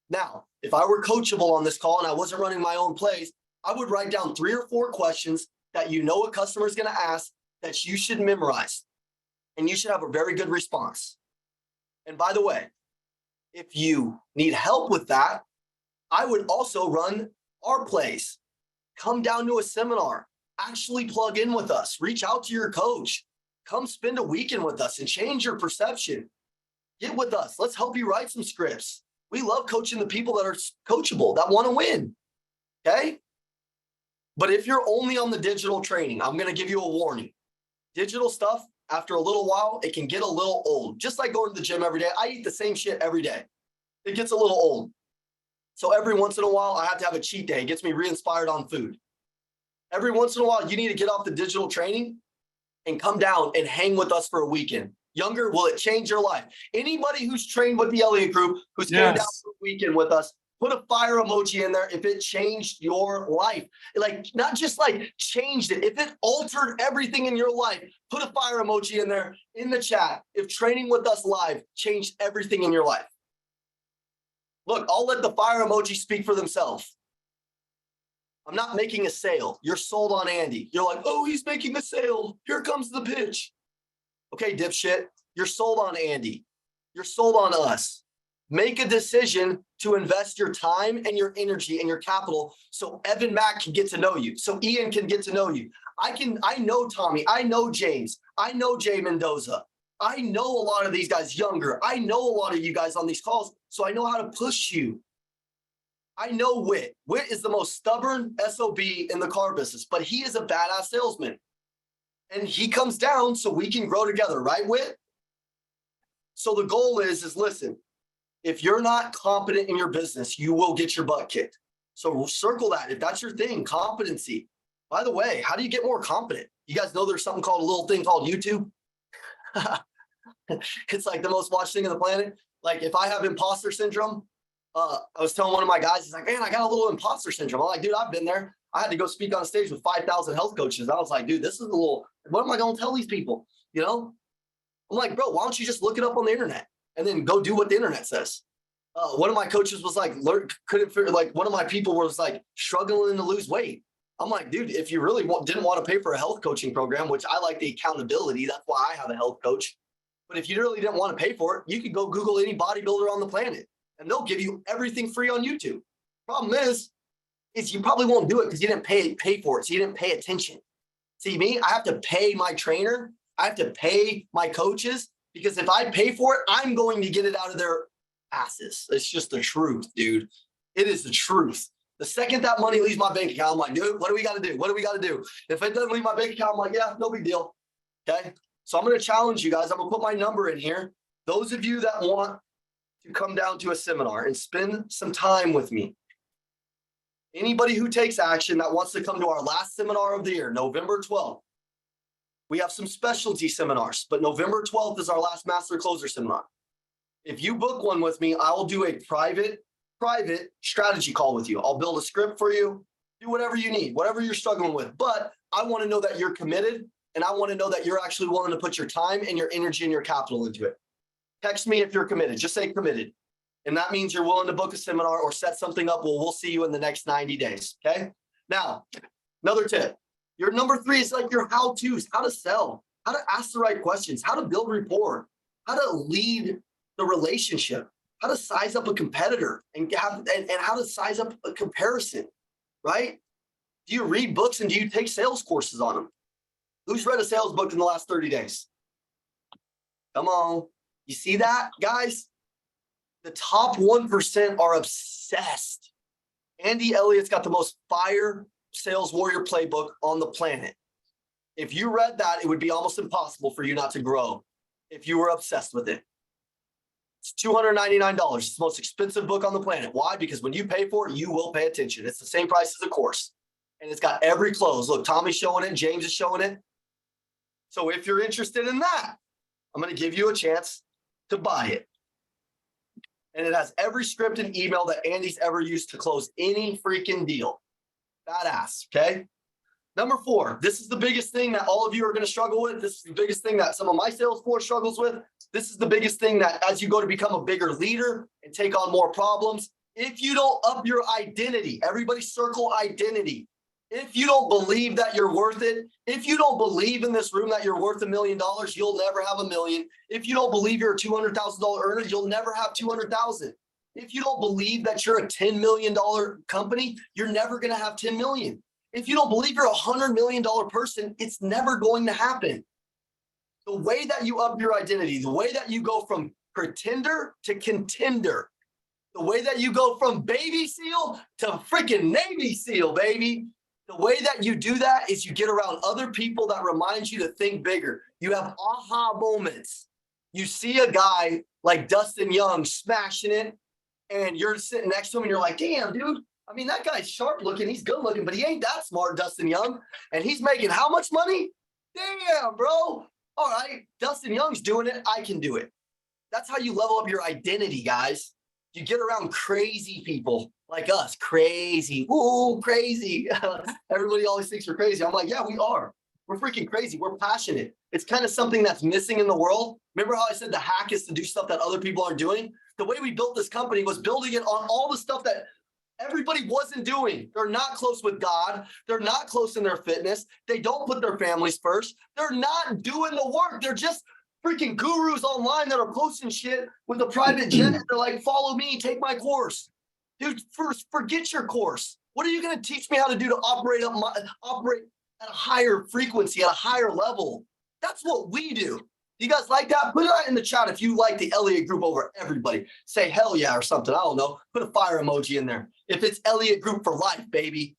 Now, if I were coachable on this call and I wasn't running my own plays, I would write down 3 or 4 questions that you know a customer is going to ask that you should memorize, and you should have a very good response. And by the way, if you need help with that, I would also run our plays. Come down to a seminar, actually plug in with us, reach out to your coach, come spend a weekend with us and change your perception. Get with us. Let's help you write some scripts. We love coaching the people that are coachable, that want to win. Okay? But if you're only on the digital training, I'm going to give you a warning. Digital stuff, after a little while, it can get a little old. Just like going to the gym every day. I eat the same shit every day. It gets a little old. So every once in a while, I have to have a cheat day. It gets me re-inspired on food. Every once in a while, you need to get off the digital training and come down and hang with us for a weekend. Younger, will it change your life? Anybody who's trained with the Elliott Group, who's came down for a weekend with us, put a fire emoji in there if it changed your life. Like, not just like changed it. If it altered everything in your life, put a fire emoji in there in the chat. If training with us live changed everything in your life. Look, I'll let the fire emoji speak for themselves. I'm not making a sale. You're sold on Andy. You're like, oh, he's making a sale. Here comes the pitch. Okay, dipshit. You're sold on Andy. You're sold on us. Make a decision to invest your time and your energy and your capital so Evan Mack can get to know you, so Ian can get to know you. I know Tommy. I know James. I know Jay Mendoza. I know a lot of these guys younger. I know a lot of you guys on these calls, so I know how to push you. I know Whit. Whit is the most stubborn SOB in the car business, but he is a badass salesman. And he comes down so we can grow together, right, Whit? So the goal is listen, if you're not competent in your business, you will get your butt kicked. So we'll circle that. If that's your thing, competency. By the way, how do you get more competent? You guys know there's something called a little thing called YouTube? It's like the most watched thing on the planet. Like if I have imposter syndrome, I was telling one of my guys, he's like, man, I got a little imposter syndrome. I'm like, dude, I've been there. I had to go speak on stage with 5,000 health coaches. I was like, dude, this is a little, what am I going to tell these people? You know? I'm like, bro, why don't you just look it up on the internet and then go do what the internet says? One of my coaches was like, one of my people was like struggling to lose weight. I'm like, dude, if you really didn't want to pay for a health coaching program, which I like the accountability, that's why I have a health coach. But if you really didn't want to pay for it, you could go Google any bodybuilder on the planet and they'll give you everything free on YouTube. Problem is you probably won't do it because you didn't pay for it. So you didn't pay attention. See me, I have to pay my trainer. I have to pay my coaches because if I pay for it, I'm going to get it out of their asses. It's just the truth, dude. It is the truth. The second that money leaves my bank account, I'm like, dude, what do we got to do? What do we got to do? If it doesn't leave my bank account, I'm like, yeah, no big deal. Okay. So I'm going to challenge you guys. I'm going to put my number in here. Those of you that want to come down to a seminar and spend some time with me. Anybody who takes action that wants to come to our last seminar of the year, November 12th. We have some specialty seminars, but November 12th is our last Master Closer seminar. If you book one with me, I will do a private strategy call with you. I'll build a script for you, do whatever you need, whatever you're struggling with. But I want to know that you're committed, and I want to know that you're actually willing to put your time and your energy and your capital into it. Text me if you're committed. Just say committed. And that means you're willing to book a seminar or set something up. Well, we'll see you in the next 90 days. Okay. Now, another tip. Your number 3 is like your how-tos, how to sell, how to ask the right questions, how to build rapport, how to lead the relationship, how to size up a competitor and how to size up a comparison, right? Do you read books and do you take sales courses on them? Who's read a sales book in the last 30 days? Come on. You see that, guys? The top 1% are obsessed. Andy Elliott's got the most fire sales warrior playbook on the planet. If you read that, it would be almost impossible for you not to grow if you were obsessed with it. It's $299. It's the most expensive book on the planet. Why? Because when you pay for it, you will pay attention. It's the same price as a course. And it's got every close. Look, Tommy's showing it. James is showing it. So if you're interested in that, I'm going to give you a chance to buy it. And it has every script and email that Andy's ever used to close any freaking deal. Badass, okay? Number 4, this is the biggest thing that all of you are going to struggle with. This is the biggest thing that some of my sales force struggles with. This is the biggest thing that as you go to become a bigger leader and take on more problems, if you don't up your identity, everybody circle identity. If you don't believe that you're worth it, if you don't believe in this room that you're worth $1 million, you'll never have $1 million. If you don't believe you're a $200,000 earner, you'll never have 200,000. If you don't believe that you're a $10 million company, you're never going to have 10 million. If you don't believe you're a $100 million person, it's never going to happen. The way that you up your identity, the way that you go from pretender to contender, the way that you go from baby seal to freaking Navy SEAL, baby. The way that you do that is you get around other people that remind you to think bigger. You have aha moments. You see a guy like Dustin Young smashing it, and you're sitting next to him and you're like, damn, dude. I mean, that guy's sharp looking. He's good looking, but he ain't that smart, Dustin Young. And he's making how much money? Damn, bro. All right. Dustin Young's doing it. I can do it. That's how you level up your identity, guys. You get around crazy people like us. Crazy. Ooh, crazy. Everybody always thinks we're crazy. I'm like, yeah, we are. We're freaking crazy. We're passionate. It's kind of something that's missing in the world. Remember how I said the hack is to do stuff that other people aren't doing? The way we built this company was building it on all the stuff that everybody wasn't doing. They're not close with God. They're not close in their fitness. They don't put their families first. They're not doing the work. They're just freaking gurus online that are posting shit with a private jet. They're like, follow me, take my course. Dude, first, forget your course. What are you going to teach me how to do to operate at a higher frequency, at a higher level? That's what we do. You guys like that? Put that in the chat if you like the Elliott Group over everybody. Say hell yeah or something. I don't know. Put a fire emoji in there. If it's Elliott Group for life, baby.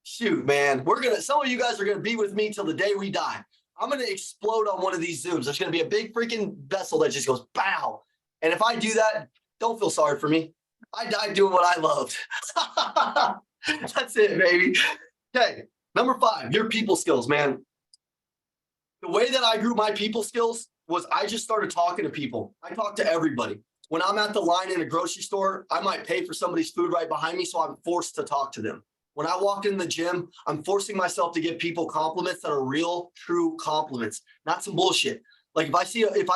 Shoot, man. Some of you guys are gonna be with me till the day we die. I'm gonna explode on one of these Zooms. There's gonna be a big freaking vessel that just goes bow. And if I do that, don't feel sorry for me. I died doing what I loved. That's it, baby. Okay, number 5, your people skills, man. The way that I grew my people skills was I just started talking to people. I talk to everybody. When I'm at the line in a grocery store, I might pay for somebody's food right behind me, so I'm forced to talk to them. When I walk in the gym, I'm forcing myself to give people compliments that are real, true compliments, not some bullshit. Like if I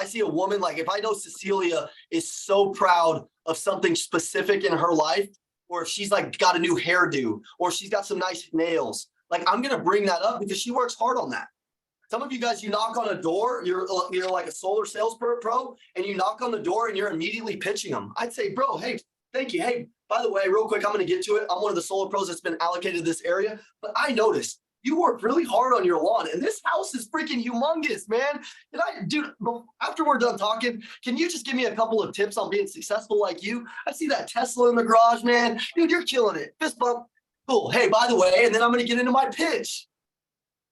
see a woman, like if I know Cecilia is so proud of something specific in her life, or if she's like got a new hairdo, or she's got some nice nails, like I'm gonna bring that up because she works hard on that. Some of you guys, you knock on a door, you're like a solar sales pro, and you knock on the door and you're immediately pitching them. I'd say, bro, hey, thank you. Hey, by the way, real quick, I'm going to get to it. I'm one of the solar pros that's been allocated this area, but I noticed you work really hard on your lawn, and this house is freaking humongous, man. Dude, after we're done talking, can you just give me a couple of tips on being successful like you? I see that Tesla in the garage, man. Dude, you're killing it. Fist bump. Cool. Hey, by the way, and then I'm going to get into my pitch.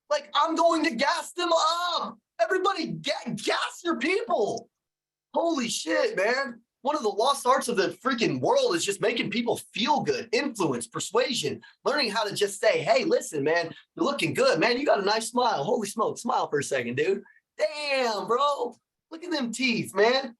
Like, I'm going to gas them up. Everybody gas your people. Holy shit, man. One of the lost arts of the freaking world is just making people feel good, influence, persuasion, learning how to just say, hey, listen, man, you're looking good, man. You got a nice smile. Holy smoke, smile for a second, dude. Damn, bro. Look at them teeth, man.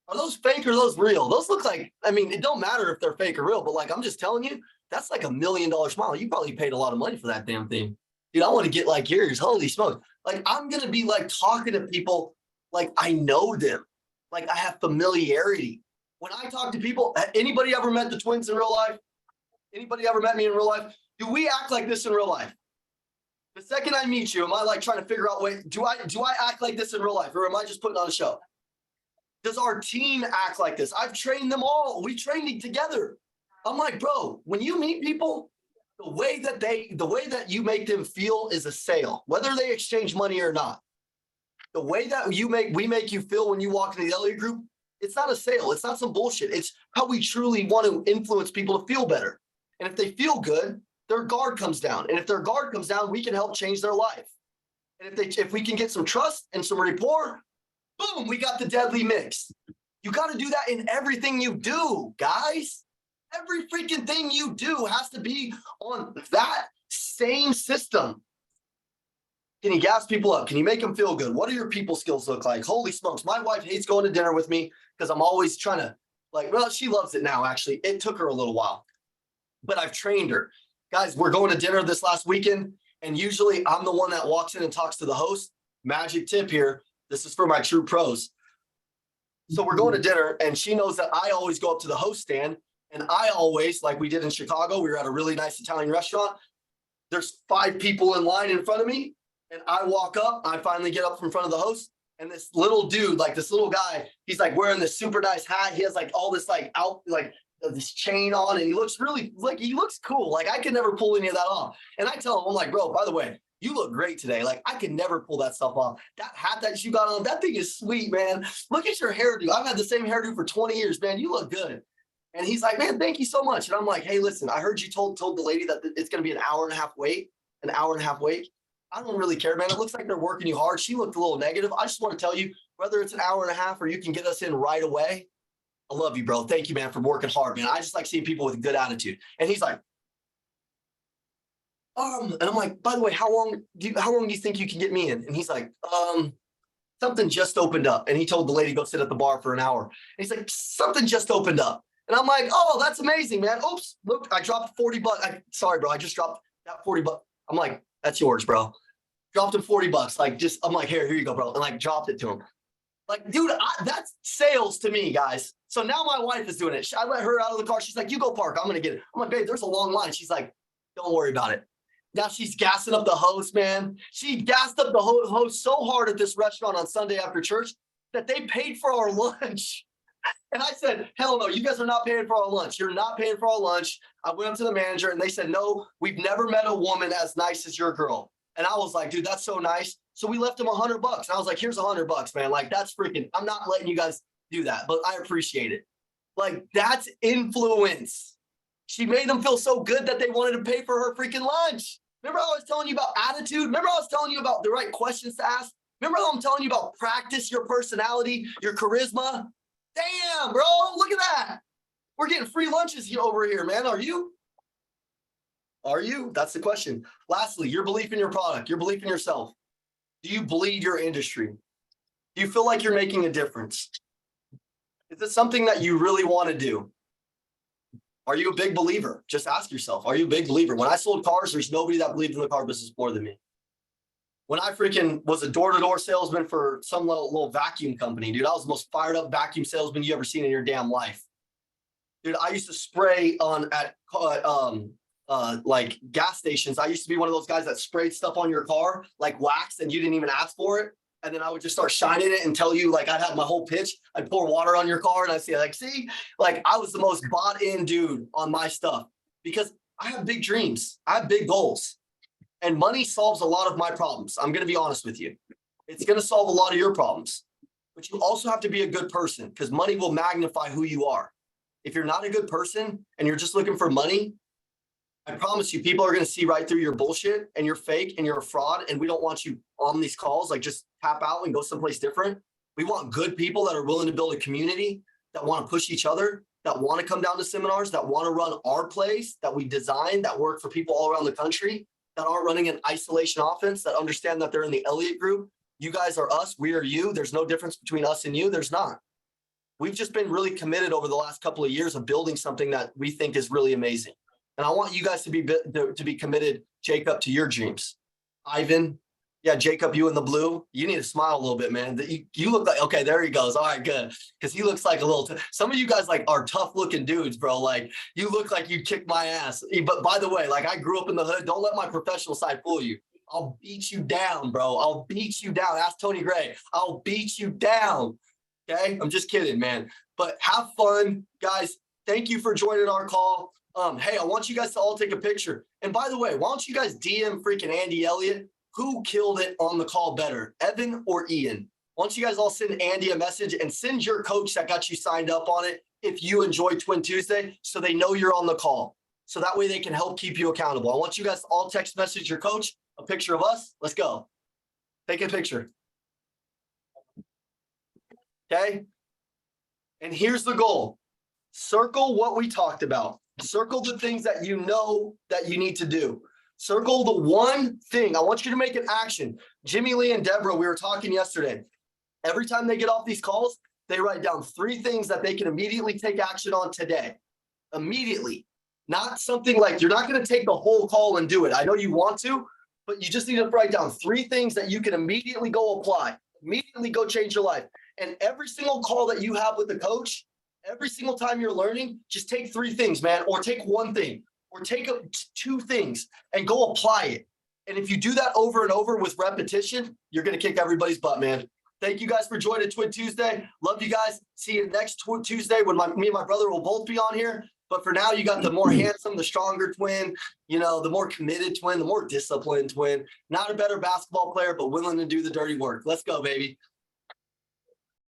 Are those fake or are those real? Those look like, I mean, it don't matter if they're fake or real, but like, I'm just telling you, that's like $1 million smile. You probably paid a lot of money for that damn thing. Dude, I want to get like yours. Holy smoke. Like, I'm going to be like talking to people like I know them. Like I have familiarity. When I talk to people, anybody ever met the twins in real life? Anybody ever met me in real life? Do we act like this in real life? The second I meet you, am I like trying to figure out, wait, do I act like this in real life? Or am I just putting on a show? Does our team act like this? I've trained them all. We trained together. I'm like, bro, when you meet people, the way that you make them feel is a sale, whether they exchange money or not. The way that we make you feel when you walk into the Elliott Group, it's not a sale. It's not some bullshit. It's how we truly want to influence people to feel better. And if they feel good, their guard comes down. And if their guard comes down, we can help change their life. And if we can get some trust and some rapport, boom, we got the deadly mix. You got to do that in everything you do, guys. Every freaking thing you do has to be on that same system. Can you gas people up? Can you make them feel good? What do your people skills look like? Holy smokes. My wife hates going to dinner with me because I'm always trying to well, she loves it now, actually. It took her a little while, but I've trained her. Guys, we're going to dinner this last weekend, and usually I'm the one that walks in and talks to the host. Magic tip here. This is for my true pros. So we're going to dinner, and she knows that I always go up to the host stand, and I always, like we did in Chicago, we were at a really nice Italian restaurant. There's 5 people in line in front of me, and I walk up. I finally get up in front of the host, and this little dude, like this little guy, he's like wearing this super nice hat. He has like all this this chain on, and he looks really he looks cool. Like I could never pull any of that off. And I tell him, I'm like, bro, by the way, you look great today. Like I could never pull that stuff off. That hat that you got on, that thing is sweet, man. Look at your hairdo. I've had the same hairdo for 20 years, man. You look good. And he's like, man, thank you so much. And I'm like, hey, listen, I heard you told the lady that it's going to be an hour and a half wait. I don't really care, man. It looks like they're working you hard. She looked a little negative. I just want to tell you, whether it's an hour and a half or you can get us in right away, I love you, bro. Thank you, man, for working hard, man. I just like seeing people with a good attitude. And he's like, and I'm like, by the way, how long do you think you can get me in? And he's like, something just opened up. And he told the lady, go sit at the bar for an hour. And he's like, something just opened up. And I'm like, oh, that's amazing, man. Oops, look, I dropped 40 bucks. Sorry, bro. I just dropped that 40 bucks. I'm like, that's yours, bro. Dropped him 40 bucks. I'm like, here you go, bro. And like dropped it to him. Like, dude, that's sales to me, guys. So now my wife is doing it. I let her out of the car. She's like, you go park. I'm going to get it. I'm like, babe, there's a long line. She's like, don't worry about it. Now she's gassing up the host, man. She gassed up the host so hard at this restaurant on Sunday after church that they paid for our lunch. And I said, hell no, you guys are not paying for our lunch. You're not paying for our lunch. I went up to the manager and they said, no, we've never met a woman as nice as your girl. And I was like, dude, that's so nice. So we left him $100. And I was like, here's $100, man. Like, that's freaking, I'm not letting you guys do that, but I appreciate it. Like, that's influence. She made them feel so good that they wanted to pay for her freaking lunch. Remember how I was telling you about attitude? Remember how I was telling you about the right questions to ask? Remember how I'm telling you about practice your personality, your charisma? Damn, bro, look at that. We're getting free lunches here over here, man. Are you? Are you? That's the question. Lastly, your belief in your product, your belief in yourself. Do you bleed your industry? Do you feel like you're making a difference? Is it something that you really want to do? Are you a big believer? Just ask yourself, are you a big believer? When I sold cars, there's nobody that believed in the car business more than me. When I freaking was a door-to-door salesman for some little vacuum company, dude, I was the most fired up vacuum salesman you ever seen in your damn life. Dude, I used to spray at like gas stations. I used to be one of those guys that sprayed stuff on your car, like wax, and you didn't even ask for it. And then I would just start shining it and tell you, like, I'd have my whole pitch. I'd pour water on your car and I'd say, like, see, like, I was the most bought in dude on my stuff because I have big dreams. I have big goals. And money solves a lot of my problems. I'm going to be honest with you. It's going to solve a lot of your problems. But you also have to be a good person because money will magnify who you are. If you're not a good person and you're just looking for money, I promise you, people are going to see right through your bullshit and you're fake and you're a fraud. And we don't want you on these calls. Like, just tap out and go someplace different. We want good people that are willing to build a community, that want to push each other, that want to come down to seminars, that want to run our place that we design, that work for people all around the country, that aren't running an isolation offense, that understand that they're in the Elliott Group. You guys are us, we are you. There's no difference between us and you. There's not. We've just been really committed over the last couple of years of building something that we think is really amazing. And I want you guys to be committed, Jacob, to your dreams. Ivan, yeah, Jacob, you in the blue, you need to smile a little bit, man. You look like, okay, there he goes. All right, good. Because he looks like a little, some of you guys like are tough looking dudes, bro. Like, you look like you kick my ass. But by the way, like, I grew up in the hood. Don't let my professional side fool you. I'll beat you down, bro. I'll beat you down. Ask Tony Gray. I'll beat you down. Okay? I'm just kidding, man. But have fun, guys. Thank you for joining our call. Hey, I want you guys to all take a picture. And by the way, why don't you guys DM freaking Andy Elliott who killed it on the call better, Evan or Ian? Why don't you guys all send Andy a message and send your coach that got you signed up on it if you enjoy Twin Tuesday, so they know you're on the call. So that way they can help keep you accountable. I want you guys to all text message your coach a picture of us. Let's go. Take a picture. Okay. And here's the goal. Circle what we talked about. Circle the things that you know that you need to do. Circle the one thing. I want you to make an action. Jimmy Lee and Deborah, we were talking yesterday. Every time they get off these calls, they write down 3 things that they can immediately take action on today. Immediately. Not something like you're not going to take the whole call and do it. I know you want to, but you just need to write down 3 things that you can immediately go apply, immediately go change your life. And every single call that you have with the coach, every single time you're learning, just take 3 things, man, or take 1 thing, or take 2 things and go apply it. And if you do that over and over with repetition, you're going to kick everybody's butt, man. Thank you guys for joining Twin Tuesday. Love you guys. See you next Tuesday when me and my brother will both be on here. But for now, you got the more handsome, the stronger twin, the more committed twin, the more disciplined twin. Not a better basketball player, but willing to do the dirty work. Let's go, baby.